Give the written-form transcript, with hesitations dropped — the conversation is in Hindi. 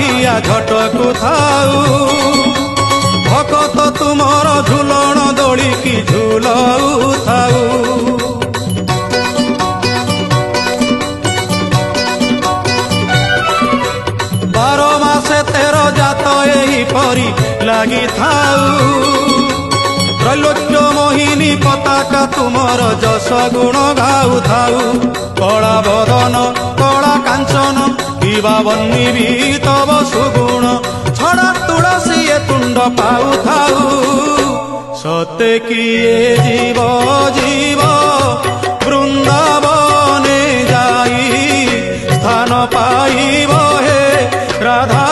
बाहिया झटकु थाऊ भकत तुमर झुलण दोली की झुलऊ थाऊ। बारो मासे तेरो जात एही परी लागी थाऊ त्रैलोक्य मोहिनी पताका तुमर जस गुण गाऊ थाऊ। कला बदन कला कांचन किबा बन्नी भी तब सुगुण छड़ा तुलसी तुंड पाऊ थाऊ। सते किए जीव जीव वृंदावने जाई स्थान पाइब हे राधा